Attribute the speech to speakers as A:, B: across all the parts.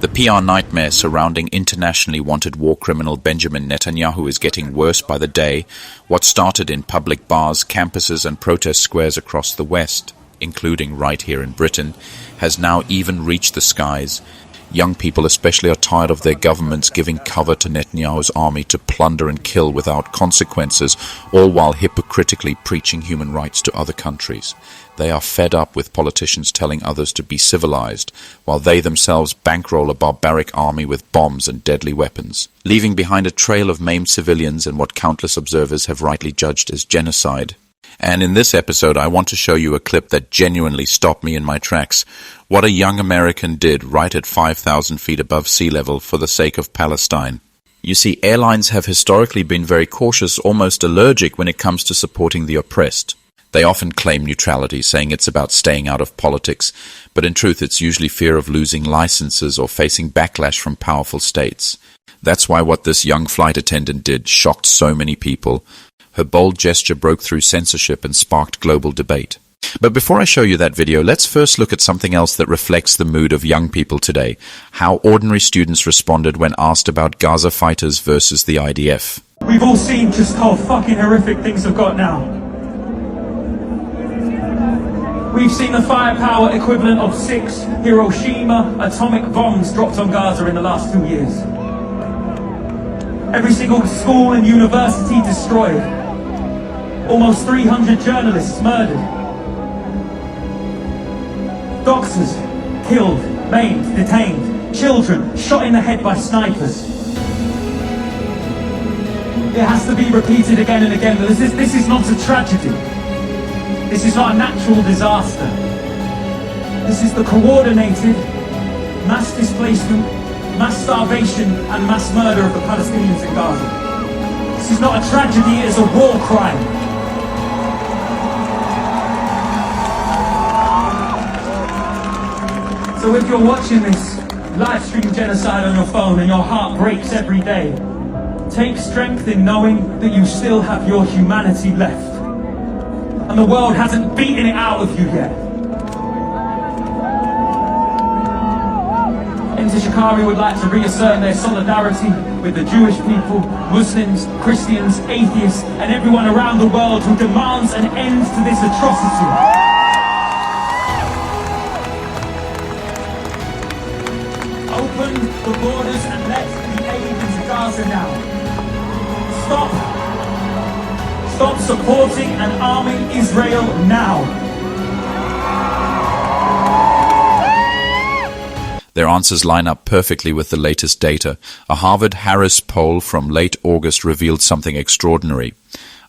A: The PR nightmare surrounding internationally wanted war criminal Benjamin Netanyahu is getting worse by the day. What started in public bars, campuses and protest squares across the West, including right here in Britain, has now even reached the skies. Young people especially are tired of their governments giving cover to Netanyahu's army to plunder and kill without consequences, all while hypocritically preaching human rights to other countries. They are fed up with politicians telling others to be civilized, while they themselves bankroll a barbaric army with bombs and deadly weapons, leaving behind a trail of maimed civilians and what countless observers have rightly judged as genocide. And in this episode, I want to show you a clip that genuinely stopped me in my tracks. What a young American did right at 5,000 feet above sea level for the sake of Palestine. You see, airlines have historically been very cautious, almost allergic when it comes to supporting the oppressed. They often claim neutrality, saying it's about staying out of politics, but in truth it's usually fear of losing licenses or facing backlash from powerful states. That's why what this young flight attendant did shocked so many people. Her bold gesture broke through censorship and sparked global debate. But before I show you that video, let's first look at something else that reflects the mood of young people today. How ordinary students responded when asked about Gaza fighters versus the IDF.
B: We've all seen just how fucking horrific things have got now. We've seen the firepower equivalent of 6 Hiroshima atomic bombs dropped on Gaza in the last 2 years. Every single school and university destroyed. Almost 300 journalists murdered. Doctors killed, maimed, detained. Children shot in the head by snipers. It has to be repeated again and again. This is not a tragedy. This is not a natural disaster. This is the coordinated mass displacement, mass starvation and mass murder of the Palestinians in Gaza. This is not a tragedy, it is a war crime. So if you're watching this live stream genocide on your phone and your heart breaks every day, take strength in knowing that you still have your humanity left. And the world hasn't beaten it out of you yet. Shikari would like to reassert their solidarity with the Jewish people, Muslims, Christians, atheists, and everyone around the world who demands an end to this atrocity. Open the borders and let the aid into Gaza now. Stop supporting and arming Israel now.
A: Their answers line up perfectly with the latest data. A Harvard-Harris poll from late August revealed something extraordinary.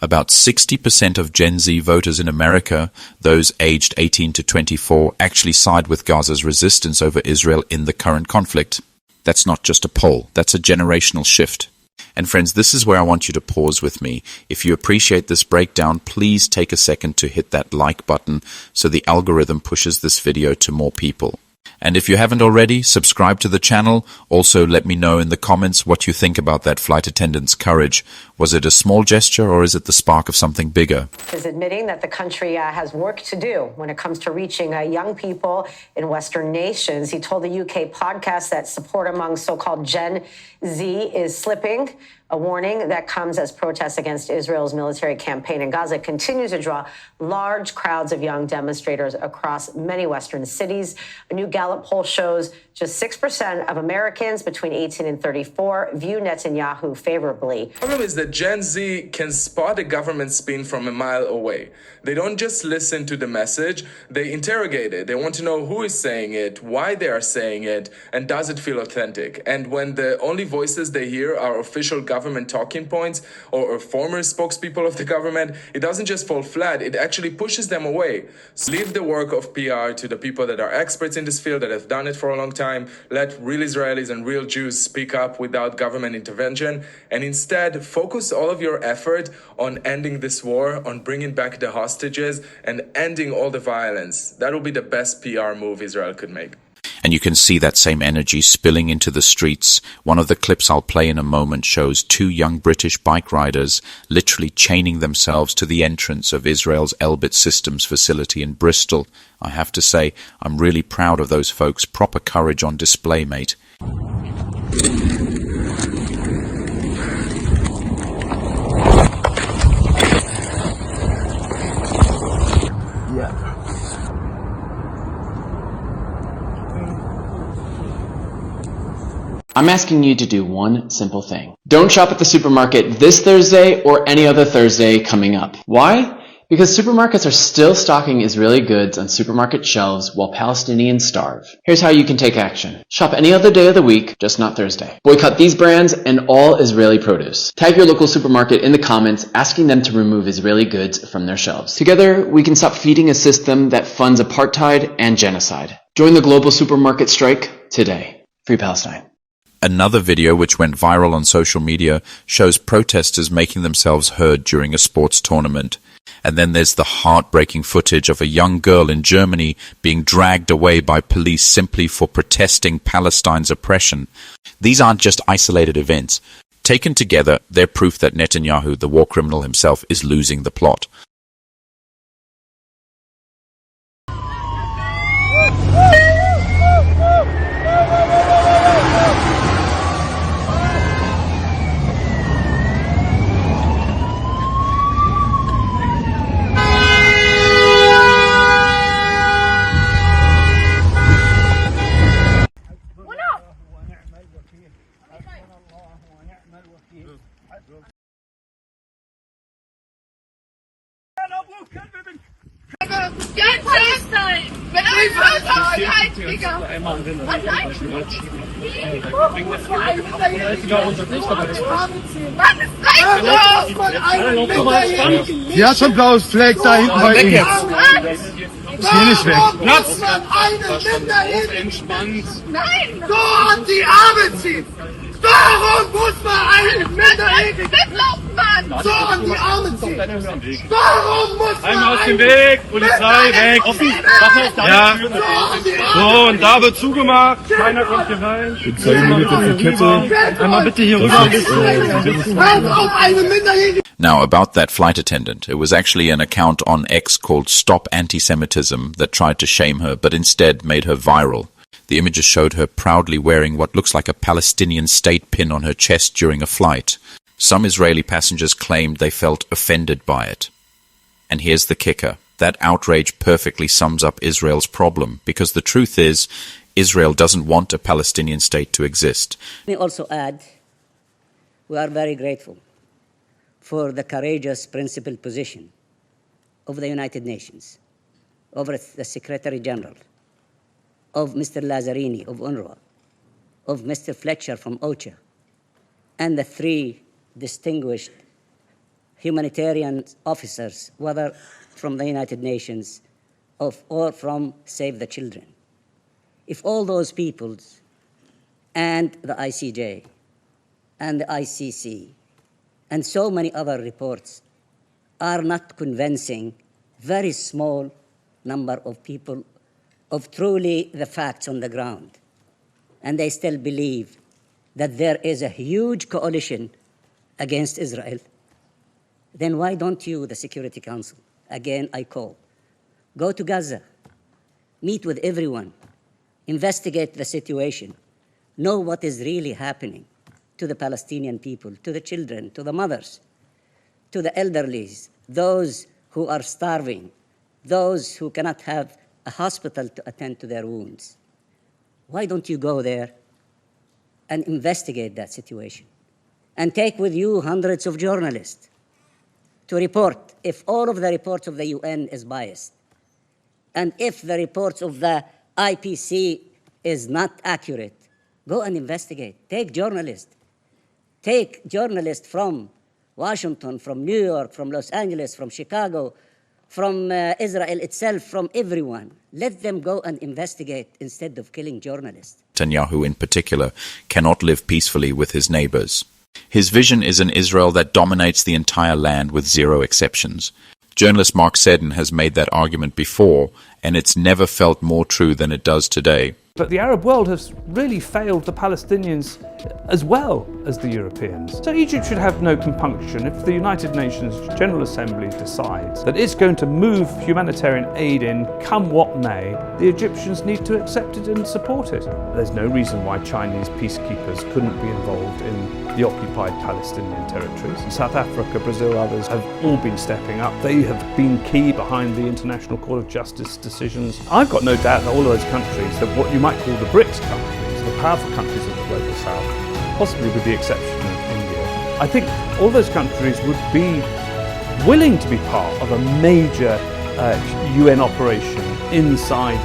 A: About 60% of Gen Z voters in America, those aged 18 to 24, actually side with Gaza's resistance over Israel in the current conflict. That's not just a poll, that's a generational shift. And friends, this is where I want you to pause with me. If you appreciate this breakdown, please take a second to hit that like button so the algorithm pushes this video to more people. And if you haven't already, subscribe to the channel. Also, let me know in the comments what you think about that flight attendant's courage. Was it a small gesture or is it the spark of something bigger?
C: Is admitting that the country has work to do when it comes to reaching young people in Western nations. He told the UK podcast that support among so-called Gen Z is slipping. A warning that comes as protests against Israel's military campaign in Gaza continues to draw large crowds of young demonstrators across many Western cities. A new Gallup poll shows just 6% of Americans between 18 and 34 view Netanyahu favorably.
D: The problem is that Gen Z can spot a government spin from a mile away. They don't just listen to the message, they interrogate it. They want to know who is saying it, why they are saying it, and does it feel authentic. And when the only voices they hear are official government talking points or former spokespeople of the government, it doesn't just fall flat, it actually pushes them away. So leave the work of PR to the people that are experts in this field, that have done it for a long time. Let real Israelis and real Jews speak up without government intervention, and instead focus all of your effort on ending this war, on bringing back the hostages and ending all the violence. That will be the best PR move Israel could make.
A: And you can see that same energy spilling into the streets. One of the clips I'll play in a moment shows 2 young British bike riders literally chaining themselves to the entrance of Israel's Elbit Systems facility in Bristol. I have to say, I'm really proud of those folks. Proper courage on display, mate.
E: I'm asking you to do one simple thing. Don't shop at the supermarket this Thursday or any other Thursday coming up. Why? Because supermarkets are still stocking Israeli goods on supermarket shelves while Palestinians starve. Here's how you can take action. Shop any other day of the week, just not Thursday. Boycott these brands and all Israeli produce. Tag your local supermarket in the comments asking them to remove Israeli goods from their shelves. Together, we can stop feeding a system that funds apartheid and genocide. Join the global supermarket strike today. Free Palestine.
A: Another video which went viral on social media shows protesters making themselves heard during a sports tournament. And then there's the heartbreaking footage of a young girl in Germany being dragged away by police simply for protesting Palestine's oppression. These aren't just isolated events. Taken together, they're proof that Netanyahu, the war criminal himself, is losing the plot.
F: Get Palestine! Wenn ein Völkerverteidiger!
G: Sie hat schon blaues Fleck da hinten bei Ihnen. Ist hier nicht weg.
F: Platz! Entspannt! Nein! So an die Arme ziehen! Warum muss man einen Minderjährigen so an die Arme ziehen? Warum muss man
G: Einmal aus dem Weg, Polizei, weg. Ja. So, und da wird zugemacht. Keiner kommt hier rein. Einmal bitte hier rüber.
A: Now, about that flight attendant, it was actually an account on X called Stop Anti-Semitism that tried to shame her, but instead made her viral. The images showed her proudly wearing what looks like a Palestinian state pin on her chest during a flight. Some Israeli passengers claimed they felt offended by it. And here's the kicker. That outrage perfectly sums up Israel's problem, because the truth is, Israel doesn't want a Palestinian state to exist.
H: Let me also add, we are very grateful for the courageous principled position of the United Nations, of the Secretary General, of Mr. Lazzarini of UNRWA, of Mr. Fletcher from OCHA, and the 3 distinguished humanitarian officers, whether from the United Nations or from Save the Children. If all those peoples and the ICJ and the ICC and so many other reports are not convincing very small number of people of truly the facts on the ground, and they still believe that there is a huge coalition against Israel, then why don't you, the Security Council, again I call, go to Gaza, meet with everyone, investigate the situation, know what is really happening to the Palestinian people, to the children, to the mothers, to the elderly, those who are starving, those who cannot have a hospital to attend to their wounds. Why don't you go there and investigate that situation? And take with you hundreds of journalists to report. If all of the reports of the UN is biased, and if the reports of the IPC is not accurate, go and investigate. Take journalists. Take journalists from Washington, from New York, from Los Angeles, from Chicago, from Israel itself, from everyone. Let them go and investigate instead of killing journalists.
A: Netanyahu in particular cannot live peacefully with his neighbors. His vision is an Israel that dominates the entire land with 0 exceptions. Journalist Mark Seddon has made that argument before, and it's never felt more true than it does today.
I: But the Arab world has really failed the Palestinians as well as the Europeans. So Egypt should have no compunction if the United Nations General Assembly decides that it's going to move humanitarian aid in come what may. The Egyptians need to accept it and support it. There's no reason why Chinese peacekeepers couldn't be involved in the occupied Palestinian territories. South Africa, Brazil, others have all been stepping up. They have been key behind the International Court of Justice decisions. I've got no doubt that all of those countries, that what you might call the BRICS countries, the powerful countries of the Global South, possibly with the exception of India, I think all those countries would be willing to be part of a major UN operation inside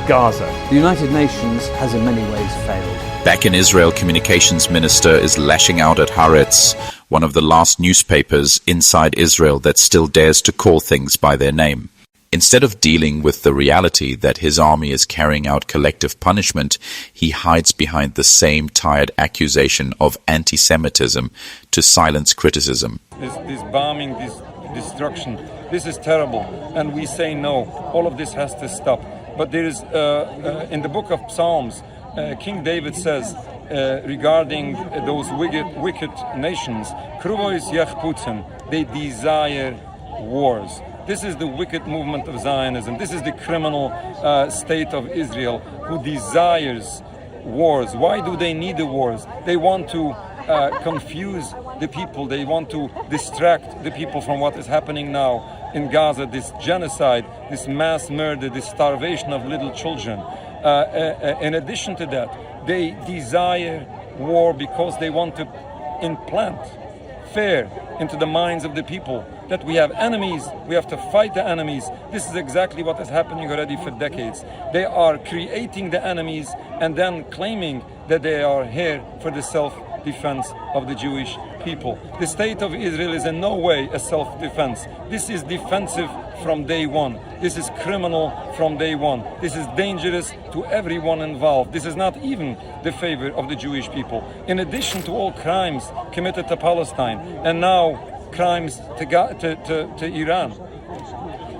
I: Gaza. The United Nations has in many ways failed.
A: Back in Israel, Communications Minister is lashing out at Haaretz, one of the last newspapers inside Israel that still dares to call things by their name. Instead of dealing with the reality that his army is carrying out collective punishment, he hides behind the same tired accusation of anti-Semitism to silence criticism.
J: This bombing, this destruction, this is terrible, and we say no. All of this has to stop. But there is, in the book of Psalms, King David says regarding those wicked nations, they desire wars. This is the wicked movement of Zionism. This is the criminal state of Israel who desires wars. Why do they need the wars? They want to confuse the people. They want to distract the people from what is happening now in Gaza, this genocide, this mass murder, this starvation of little children. In addition to that, they desire war because they want to implant fear into the minds of the people that we have enemies, we have to fight the enemies. This is exactly what is happening already for decades. They are creating the enemies and then claiming that they are here for the self-defense of the Jewish people. The state of Israel is in no way a self-defense. This is defensive from day one. This is criminal from day one. This is dangerous to everyone involved. This is not even the favor of the Jewish people. In addition to all crimes committed to Palestine and now crimes to Iran,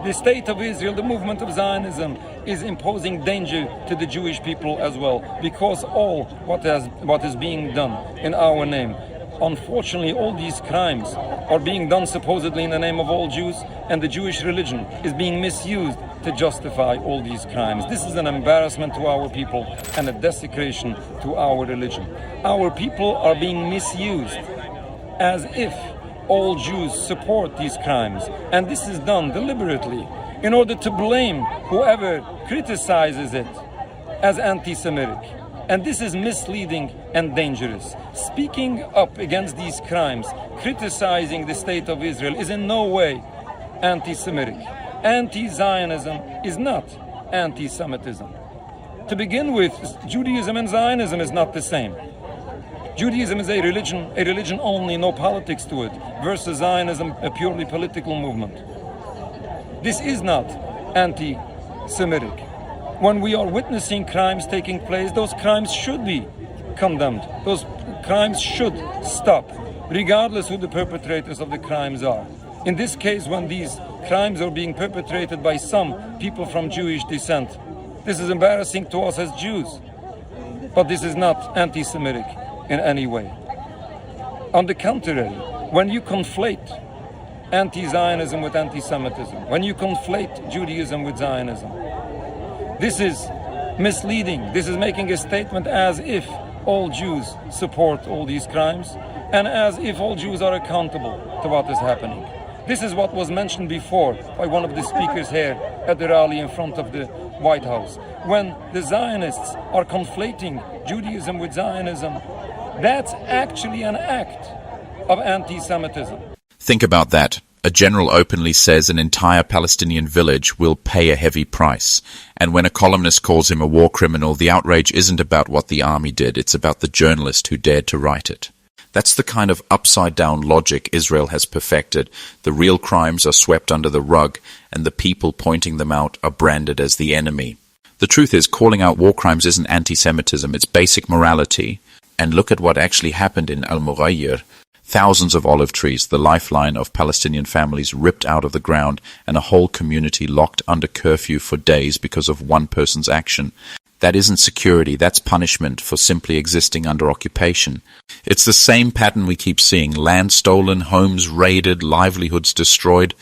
J: the state of Israel, the movement of Zionism, is imposing danger to the Jewish people as well, because all what is being done in our name. Unfortunately, all these crimes are being done supposedly in the name of all Jews, and the Jewish religion is being misused to justify all these crimes. This is an embarrassment to our people and a desecration to our religion. Our people are being misused as if all Jews support these crimes, and this is done deliberately in order to blame whoever criticizes it as anti-Semitic. And this is misleading and dangerous. Speaking up against these crimes, criticizing the state of Israel, is in no way anti-Semitic. Anti-Zionism is not anti-Semitism. To begin with, Judaism and Zionism is not the same. Judaism is a religion only, no politics to it, versus Zionism, a purely political movement. This is not anti-Semitic. When we are witnessing crimes taking place, those crimes should be condemned. Those crimes should stop, regardless who the perpetrators of the crimes are. In this case, when these crimes are being perpetrated by some people from Jewish descent, this is embarrassing to us as Jews. But this is not anti-Semitic in any way. On the contrary, when you conflate anti-Zionism with anti-Semitism, when you conflate Judaism with Zionism, this is misleading. This is making a statement as if all Jews support all these crimes and as if all Jews are accountable to what is happening. This is what was mentioned before by one of the speakers here at the rally in front of the White House. When the Zionists are conflating Judaism with Zionism, that's actually an act of anti-Semitism.
A: Think about that. A general openly says an entire Palestinian village will pay a heavy price. And when a columnist calls him a war criminal, the outrage isn't about what the army did, it's about the journalist who dared to write it. That's the kind of upside-down logic Israel has perfected. The real crimes are swept under the rug, and the people pointing them out are branded as the enemy. The truth is, calling out war crimes isn't anti-Semitism, it's basic morality. And look at what actually happened in Al-Mughayyir. Thousands of olive trees, the lifeline of Palestinian families, ripped out of the ground, and a whole community locked under curfew for days because of one person's action. That isn't security, that's punishment for simply existing under occupation. It's the same pattern we keep seeing: land stolen, homes raided, livelihoods destroyed,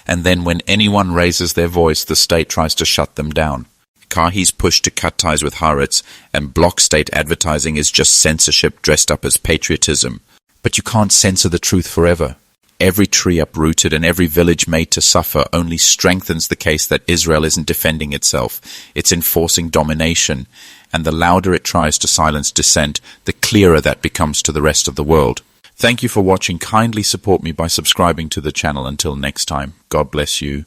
A: and then when anyone raises their voice, the state tries to shut them down. Kahi's push to cut ties with Haaretz and block state advertising is just censorship dressed up as patriotism. But you can't censor the truth forever. Every tree uprooted and every village made to suffer only strengthens the case that Israel isn't defending itself, it's enforcing domination, and the louder it tries to silence dissent, the clearer that becomes to the rest of the world. Thank you for watching. Kindly support me by subscribing to the channel. Until next time, God bless you.